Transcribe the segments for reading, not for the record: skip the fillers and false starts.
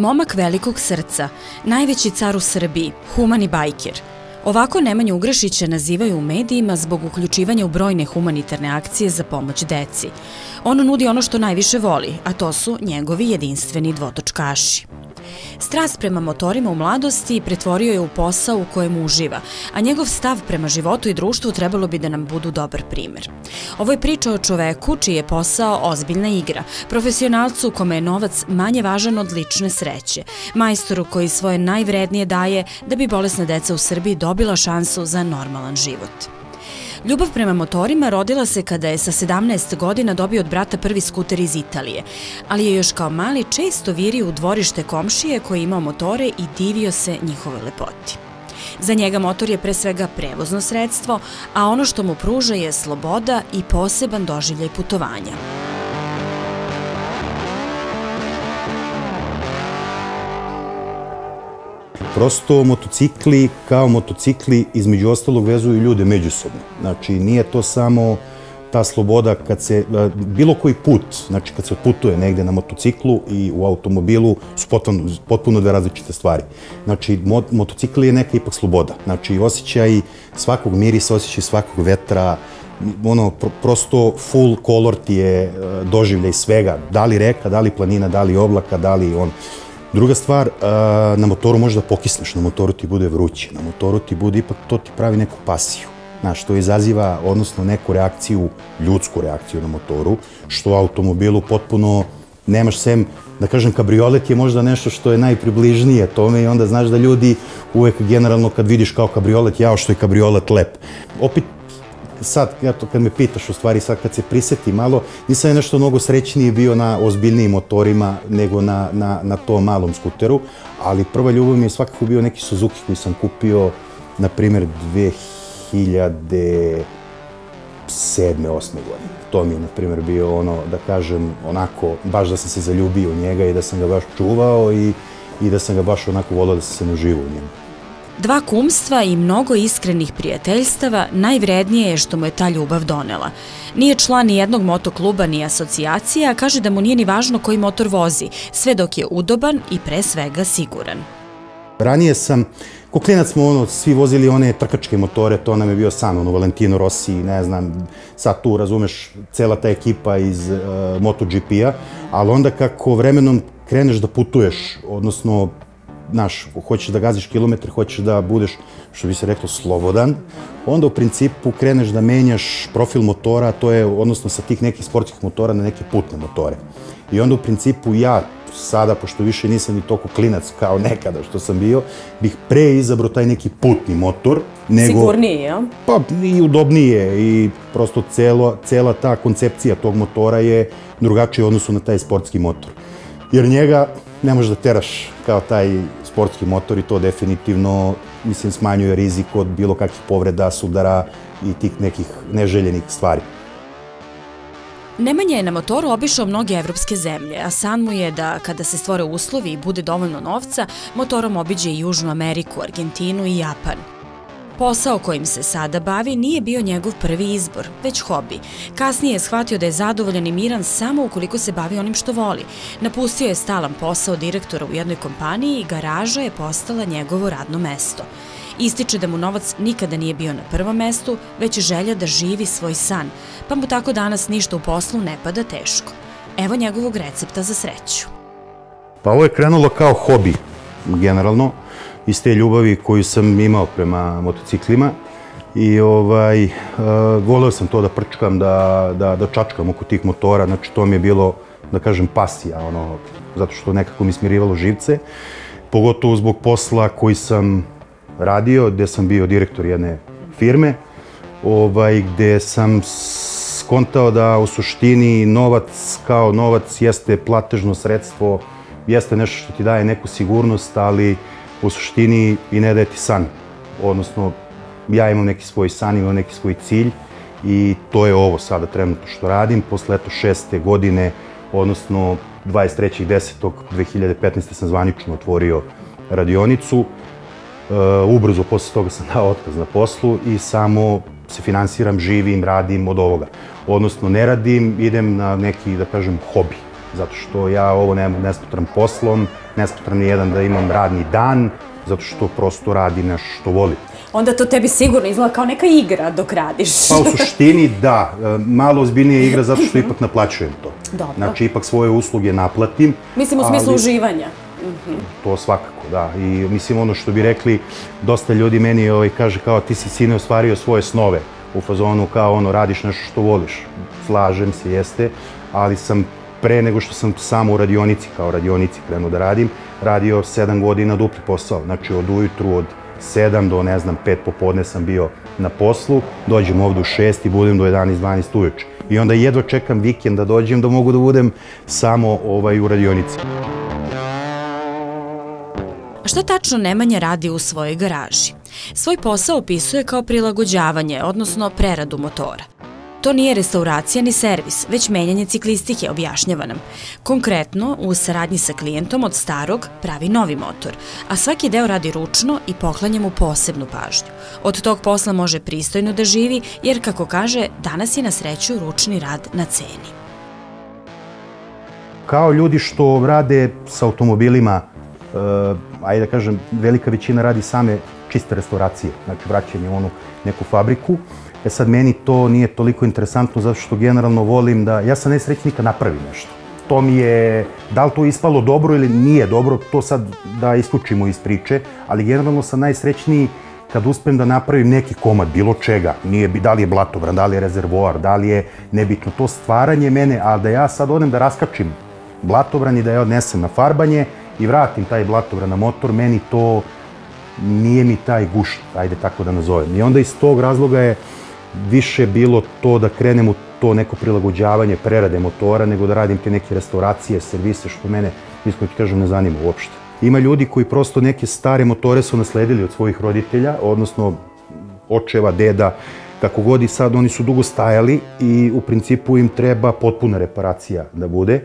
Momak velikog srca, najveći car u Srbiji, humani bajker. Ovako Nemanju Ugrešića nazivaju u medijima zbog uključivanja u brojne humanitarne akcije za pomoć deci. On nudi ono što najviše voli, a to su njegovi jedinstveni dvotočkaši. Strast prema motorima u mladosti pretvorio je u posao u kojem uživa, a njegov stav prema životu i društvu trebalo bi da nam budu dobar primer. Ovo je priča o čoveku čiji je posao ozbiljna igra, profesionalcu kome je novac manje važan od lične sreće, majstoru koji svoje najvrednije daje da bi bolesna deca u Srbiji dobila šansu za normalan život. Ljubav prema motorima rodila se kada je sa 17 godina dobio od brata prvi skuter iz Italije, ali je još kao mali često virio u dvorište komšije koji je imao motore i divio se njihovoj lepoti. Za njega motor je pre svega prevozno sredstvo, a ono što mu pruža je sloboda i poseban doživljaj putovanja. Prosto motocikli kao motocikli između ostalog vezuju ljude međusobno. Znači nije to samo ta sloboda kad se, bilo koji put, znači kad se putuje negde na motociklu i u automobilu su potpuno dve različite stvari. Znači motocikl je neka ipak sloboda. Znači osjećaj svakog mirisa, osjećaj svakog vetra, ono prosto full color ti je doživljaj svega. Da li reka, da li planina, da li oblaka, da li on... Druga stvar, na motoru možeš da pokisneš, na motoru ti bude vruće, na motoru ti bude, ipak to ti pravi neku pasiju. Znaš, to izaziva, odnosno neku reakciju, ljudsku reakciju na motoru, što u automobilu potpuno nemaš sem, da kažem, kabriolet je možda nešto što je najpribližnije tome i onda znaš da ljudi uvek generalno kad vidiš kao kabriolet, jao što je kabriolet lep. Opet, sad, kad me pitaš, u stvari sad kad se priseti malo, nisam je nešto mnogo srećniji bio na ozbiljnijim motorima nego na tom malom skuteru, ali prva ljubav mi je svakako bio neki Suzuki koji sam kupio, na primjer, 2007. 2008. godine. To mi je, na primjer, bio ono, da kažem, onako, baš da sam se zaljubio u njega i da sam ga baš čuvao i da sam ga baš onako volao da sam se naživao u njemu. Dva kumstva i mnogo iskrenih prijateljstava najvrednije je što mu je ta ljubav donela. Nije član ni jednog motokluba ni asocijacije, a kaže da mu nije ni važno koji motor vozi, sve dok je udoban i pre svega siguran. Ranije sam, ko klinac smo svi vozili one trkačke motore, to nam je bio san, Valentino Rossi, ne znam, sad tu razumeš cela ta ekipa iz MotoGP-a, ali onda kako vremenom kreneš da putuješ, odnosno znaš, hoćeš da gaziš kilometre, hoćeš da budeš, što bi se reklo, slobodan, onda u principu kreneš da menjaš profil motora, to je, odnosno sa tih nekih sportskih motora na neke putne motore. I onda u principu ja, sada, pošto više nisam ni toliko klinac kao nekada što sam bio, bih pre izabrao taj neki putni motor, nego... Sigurnije, ja? Pa i udobnije i prosto cela ta koncepcija tog motora je drugačija u odnosu na taj sportski motor. Jer njega ne možeš da teraš kao taj sportski motor i to definitivno, mislim, smanjuje rizik od bilo kakvih povreda, sudara i tih nekih neželjenih stvari. Nemanja je na motoru obišao mnoge evropske zemlje, a san mu je da, kada se stvore uslovi i bude dovoljno novca, motorom obiđe i Južnu Ameriku, Argentinu i Japan. Posao kojim se sada bavi nije bio njegov prvi izbor, već hobi. Kasnije je shvatio da je zadovoljan i miran samo ukoliko se bavi onim što voli. Napustio je stalan posao direktora u jednoj kompaniji i garaža je postala njegovo radno mesto. Ističe da mu novac nikada nije bio na prvom mestu, već je želja da živi svoj san, pa mu tako danas ništa u poslu ne pada teško. Evo njegovog recepta za sreću. Pa ovo je krenulo kao hobi, generalno, iz te ljubavi koju sam imao prema motociklima i voleo sam to da prčkam, da čačkam oko tih motora, znači to mi je bilo, da kažem, pasija, zato što nekako mi smirivalo živce, pogotovo zbog posla koji sam radio, gde sam bio direktor jedne firme, gde sam skontao da u suštini novac kao novac jeste platežno sredstvo, jeste nešto što ti daje neku sigurnost, ali u suštini i ne daje ti san. Odnosno, ja imam neki svoj san, imam neki svoj cilj i to je ovo sada trenutno što radim. Posle 6. godine, odnosno 23.10.2015. sam zvanično otvorio radionicu. Ubrzo posle toga sam dao otkaz na poslu i samo se finansiram, živim, radim od ovoga. Odnosno, ne radim, idem na neki, da kažem, hobi. Zato što ja ovo ne smatram poslom, ne smatram nijedan da imam radni dan, zato što prosto radi nešto što volim. Onda to tebi sigurno izgleda kao neka igra dok radiš. Pa u suštini da, malo ozbiljnija igra zato što ipak naplaćujem to. Dobro. Znači ipak svoje usluge naplatim. Mislim u smislu uživanja. To svakako, da. I mislim ono što bi rekli, dosta ljudi meni kaže kao ti si sine ostvario svoje snove. U fazonu kao ono radiš nešto što voliš. Slažem se, jeste, ali sam pre nego što sam samo u radionici, kao radionici krenuo da radim, radio 7 godina dupli posao. Znači od ujutru od 7 do, 5 popodne sam bio na poslu, dođem ovde u 6 i budem do 11-12 uveče. I onda jedva čekam vikend da dođem da mogu da budem samo u radionici. Šta tačno Nemanja radi u svojoj garaži? Svoj posao opisuje kao prilagođavanje, odnosno preradu motora. To nije restauracija ni servis, već menjanje ciklistike, objašnjava nam. Konkretno, u saradnji sa klijentom od starog pravi novi motor, a svaki deo radi ručno i poklanja mu posebnu pažnju. Od tog posla može pristojno da živi, jer, kako kaže, danas je na sreću ručni rad na ceni. Kao ljudi što rade s automobilima, ajde da kažem, velika većina radi same čiste restauracije, znači vraćanje u onu neku fabriku. Sad, meni to nije toliko interesantno zato što generalno volim da, ja sam najsrećniji kad napravim nešto. To mi je, da li to ispalo dobro ili nije dobro, to sad da isključimo iz priče, ali generalno sam najsrećniji kad uspem da napravim neki komad, bilo čega, da li je blatobran, da li je rezervoar, da li je nebitno, to stvaranje mene, a da ja sad odem da raskačim blatobran i da ja odnesem na farbanje i vratim taj blatobran na motor, meni to nije mi taj gušt, ajde tako da nazovem. I onda iz tog razloga je više bilo to da krenem u to neko prilagođavanje prerade motora, nego da radim te neke restauracije, servise, što mene, iskreno ti kažem, ne zanima uopšte. Ima ljudi koji prosto neke stare motore su nasledili od svojih roditelja, odnosno očeva, deda, kako god, i sad oni su dugo stajali i u principu im treba potpuna reparacija da bude.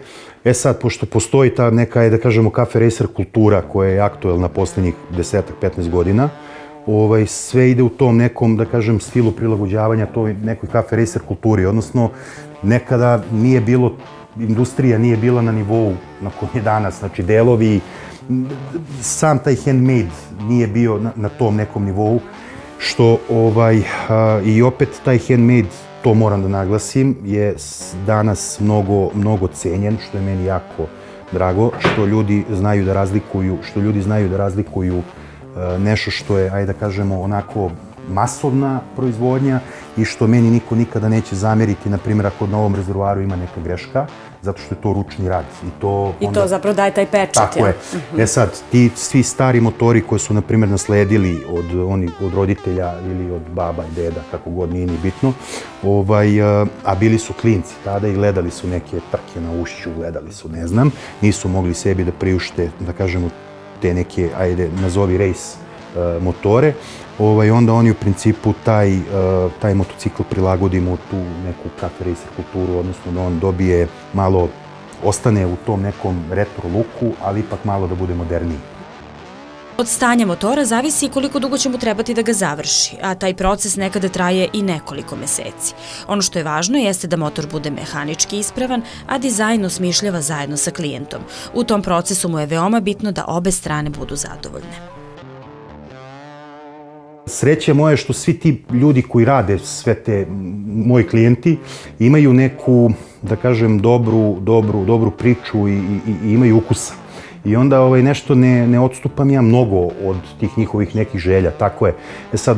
Sad, pošto postoji ta neka, da kažemo, kafe racer kultura koja je aktuelna poslednjih 10-15 godina, sve ide u tom nekom, da kažem, stilu prilagođavanja toj nekoj kafe racer kulturi, odnosno nekada nije bilo, industrija nije bila na nivou na kojem je danas, znači delovi, sam taj handmade nije bio na tom nekom nivou, što i opet taj handmade, to moram da naglasim, je danas mnogo cenjen, što je meni jako drago, što ljudi znaju da razlikuju nešto što je, ajde da kažemo, onako masovna proizvodnja i što meni niko nikada neće zameriti, na primjer, ako na ovom rezervoaru ima neka greška, zato što je to ručni rad. I to zapravo daje taj pečat. Tako je. Sad, ti svi stari motori koji su, na primjer, nasledili od roditelja ili od baba i deda, kako god, nije ni bitno, a bili su klinci tada i gledali su neke trke na ušću, gledali su, ne znam, nisu mogli sebi da priušte, da kažemo, te neke, ajde, nazovi rejs motore, onda oni u principu taj motocikl prilagodimo u tu neku kafe racer kulturu, odnosno da on dobije malo, ostane u tom nekom retro luku, ali ipak malo da bude moderniji. Od stanja motora zavisi koliko dugo će mu trebati da ga završi, a taj proces nekada traje i nekoliko meseci. Ono što je važno jeste da motor bude mehanički ispravan, a dizajn osmišljava zajedno sa klijentom. U tom procesu mu je veoma bitno da obe strane budu zadovoljne. Sreća moja je što svi ti ljudi koji rade, sve te moji klijenti, imaju neku, da kažem, dobru priču i imaju ukusa. I onda nešto ne odstupam ja mnogo od tih njihovih nekih želja, tako je. Sad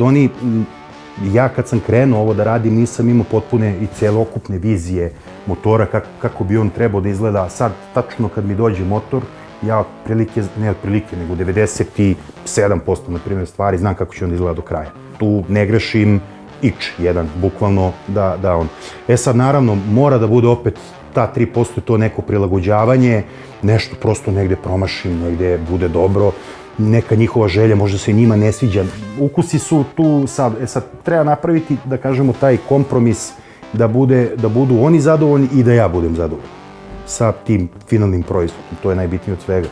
ja kad sam krenuo ovo da radim, nisam imao potpune i celokupne vizije motora, kako bi on trebao da izgleda. Sad, tačno kad mi dođe motor, ja ne otprilike, nego 97%, na primjer, stvari, znam kako će on da izgleda do kraja. Tu ne grešim jedan, bukvalno da on. Sad, naravno, mora da bude opet ta 3% to neko prilagođavanje, nešto prosto negde promašim, negde bude dobro, neka njihova želja, možda se njima ne sviđa. Ukusi su tu sad, treba napraviti, da kažemo, taj kompromis da budu oni zadovoljni i da ja budem zadovoljan sa tim finalnim proizvodom. To je najbitnije od svega.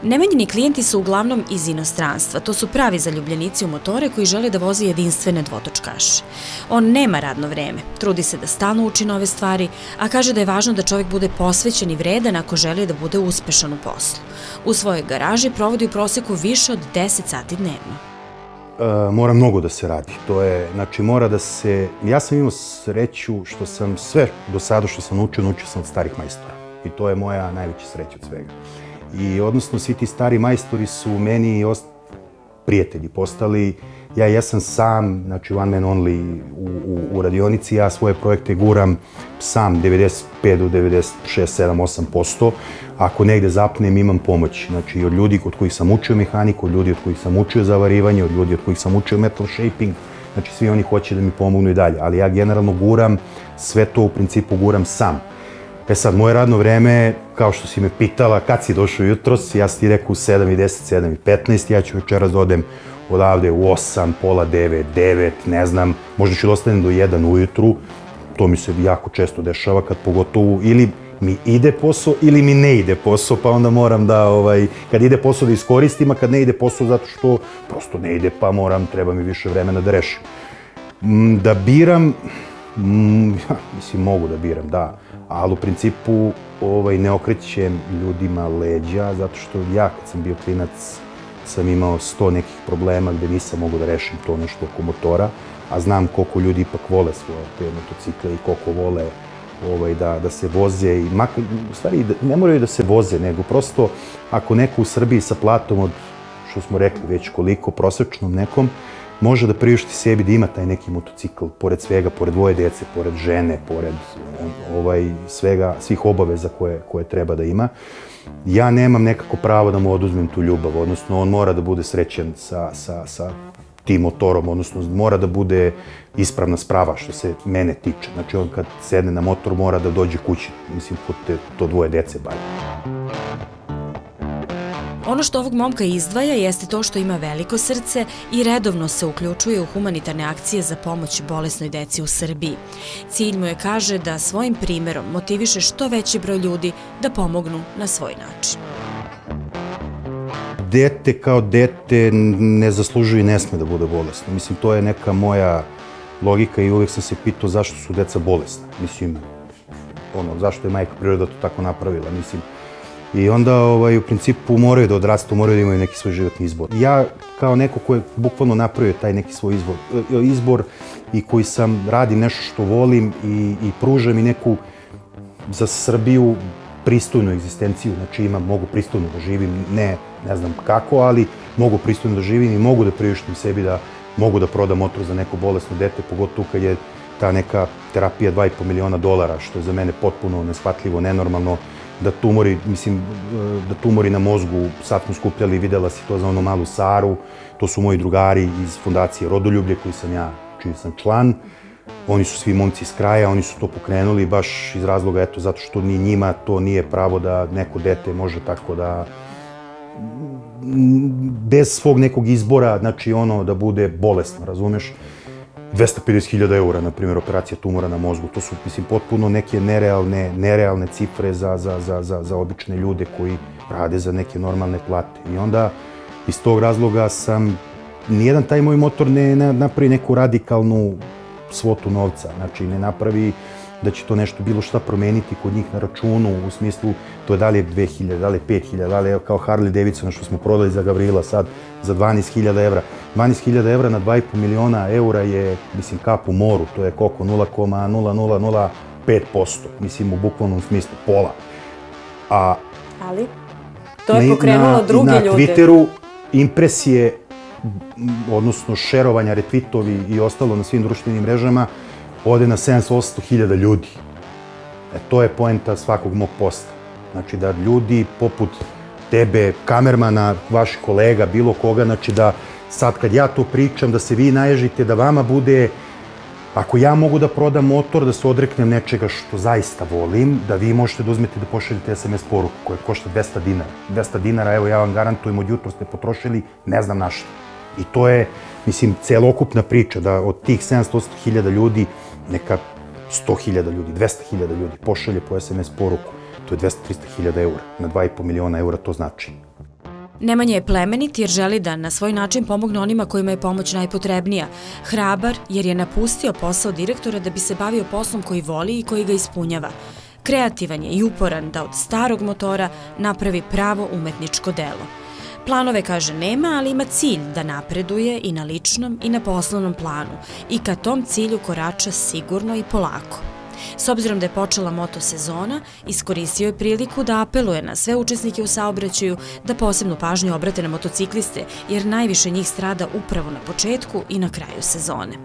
Nemanjini klijenti su uglavnom iz inostranstva. To su pravi zaljubljenici u motore koji žele da voze jedinstvene dvotočkaše. On nema radno vreme, trudi se da stalno uči nove stvari, a kaže da je važno da čovjek bude posvećen i vredan ako želi da bude uspešan u poslu. U svojoj garaži provodi u proseku više od 10 sati dnevno. Mora mnogo da se radi. To je, znači, mora da se... Ja sam imao sreću što sam sve do sada što sam naučio sam od starih majstora. I to je moja najveća sreća od svega. I odnosno svi ti stari majstori su meni prijatelji postali. Ja jesam sam, znači one man only u radionici, ja svoje projekte guram sam 95 do 96, 7, 8%. Ako negde zapnem, imam pomoć. Znači od ljudi od kojih sam učio mehaniku, od ljudi od kojih sam učio zavarivanje, od ljudi od kojih sam učio metal shaping, znači svi oni hoće da mi pomognu i dalje. Ali ja generalno guram, sve to u principu guram sam. E sad, moje radno vreme, kao što si me pitala, kad si došao jutros, ja sam ti rekao u 7:10, 7:15, ja ću večeras da odem odavde u 8, pola 9, 9, ne znam, možda ću da ostanem do 1 ujutru, to mi se jako često dešava, kad pogotovo ili mi ide posao ili mi ne ide posao, pa onda moram da, kad ide posao da iskoristim, a kad ne ide posao zato što prosto ne ide, pa treba mi više vremena da rešim. Da biram, mislim, mogu da biram, da, ali u principu ne okrećem ljudima leđa, zato što ja kad sam bio klinac sam imao 100 nekih problema gde nisam mogu da rešim to nešto oko motora, a znam koliko ljudi ipak vole svoje te motocikle i koliko vole da se voze. I u stvari ne moraju da se voze, nego prosto ako neko u Srbiji sa platom od, što smo rekli već koliko, prosečnom nekom, može da priušti sebi da ima taj neki motocikl, pored svega, pored dvoje dece, pored žene, pored svega, svih obaveza koje treba da ima. Ja nemam nekako pravo da mu oduzmem tu ljubav, odnosno on mora da bude srećan sa tim motorom, odnosno mora da bude ispravna sprava što se mene tiče. Znači on kad sedne na motor mora da dođe kući, mislim, kod to dvoje dece bar. Ono što ovog momka izdvaja jeste to što ima veliko srce i redovno se uključuje u humanitarne akcije za pomoć bolesnoj deci u Srbiji. Cilj mu je, kaže, da svojim primerom motiviše što veći broj ljudi da pomognu na svoj način. Dete kao dete ne zaslužuje i ne sme da bude bolesno. Mislim, to je neka moja logika i uvijek sam se pitao zašto su deca bolesna. Mislim, zašto je majka priroda to tako napravila, mislim. I onda u principu moraju da odrastu, moraju da imaju neki svoj životni izbor. Ja kao neko ko je bukvalno napravio taj neki svoj izbor i koji radim nešto što volim i pružam i neku za Srbiju pristojnu egzistenciju. Znači mogu pristojno da živim, ne znam kako, ali mogu pristojno da živim i mogu da priuštim sebi da mogu da prodam motor za neko bolesno dete, pogotovo kad je ta neka terapija $2,5 miliona, što je za mene potpuno neshvatljivo, nenormalno. Da tumori na mozgu, sad smo skupljali, videla si to za onu malu Saru, to su moji drugari iz fondacije Rodoljublje, čiji sam član. Oni su svi momci iz kraja, oni su to pokrenuli baš iz razloga, eto, zato što ni njima to nije pravo da neko dete može tako da, bez svog nekog izbora, znači da bude bolesno, razumeš? 250.000 eura, na primjer, operacija tumora na mozgu. To su, mislim, potpuno neke nerealne cifre za obične ljude koji rade za neke normalne plate. I onda, iz tog razloga nijedan taj moj motor ne napravi neku radikalnu svotu novca. Znači, ne napravi da će to nešto bilo šta promeniti kod njih na računu, u smislu to je da li je 2.000, da li je 5.000, da li je kao Harley Davidson što smo prodali za Gavrila sad za 12.000 evra. 12.000 evra na 2,5 miliona eura je, mislim, kap u moru, to je koliko? 0,0005%, mislim, u bukvalnom smislu, pola. Ali, to je pokrenulo druge ljude. Na Twitteru impresije, odnosno šerovanja, retvitovi i ostalo na svim društvenim mrežama, ode na 700.000 ljudi. To je poenta svakog mog posta. Znači da ljudi poput tebe, kamermana, vaših kolega, bilo koga, znači da sad kad ja to pričam, da se vi naježite, da vama bude, ako ja mogu da prodam motor, da se odreknem nečega što zaista volim, da vi možete da uzmete da pošaljete SMS poruku koja košta 200 dinara. 200 dinara, evo ja vam garantujem, od jutra ste potrošili, ne znam na šta. I to je, mislim, celokupna priča, da od tih 700.000 ljudi, neka 100.000 ljudi, 200.000 ljudi pošalje po SMS poruku. To je 200-300.000 eura. Na 2,5 miliona eura to znači. Nemanja je plemenit jer želi da na svoj način pomogne onima kojima je pomoć najpotrebnija. Hrabar jer je napustio posao direktora da bi se bavio poslom koji voli i koji ga ispunjava. Kreativan je i uporan da od starog motora napravi pravo umetničko delo. Planove, kaže, nema, ali ima cilj da napreduje i na ličnom i na poslovnom planu i ka tom cilju korača sigurno i polako. S obzirom da je počela moto sezona, iskoristio je priliku da apeluje na sve učesnike u saobraćaju da posebnu pažnju obrate na motocikliste, jer najviše njih strada upravo na početku i na kraju sezone.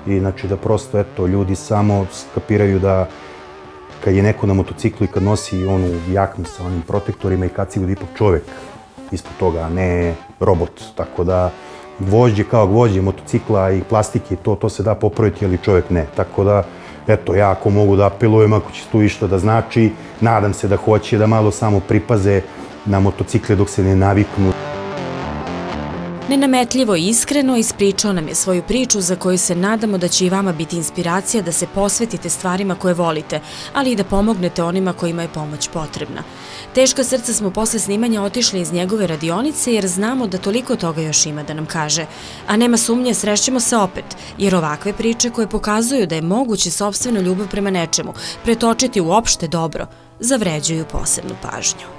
I znači da prosto, eto, ljudi samo skapiraju da kad je neko na motociklu i kad nosi onu jaknu sa onim protektorima i kacigu da ipak čovek ispod toga, a ne robot. Tako da gvožđe kao gvožđe motocikla i plastike, to se da popraviti, ali čovek ne. Tako da, eto, ja ako mogu da apelujem, ako će tu išta da znači, nadam se da hoće da malo samo pripaze na motocikle dok se ne naviknu. Nenametljivo i iskreno ispričao nam je svoju priču za koju se nadamo da će i vama biti inspiracija da se posvetite stvarima koje volite, ali i da pomognete onima kojima je pomoć potrebna. Teška srca smo posle snimanja otišli iz njegove radionice jer znamo da toliko toga još ima da nam kaže. A nema sumnje, srećemo se opet, jer ovakve priče koje pokazuju da je moguće sopstvenu ljubav prema nečemu pretočiti u opšte dobro, zavređuju posebnu pažnju.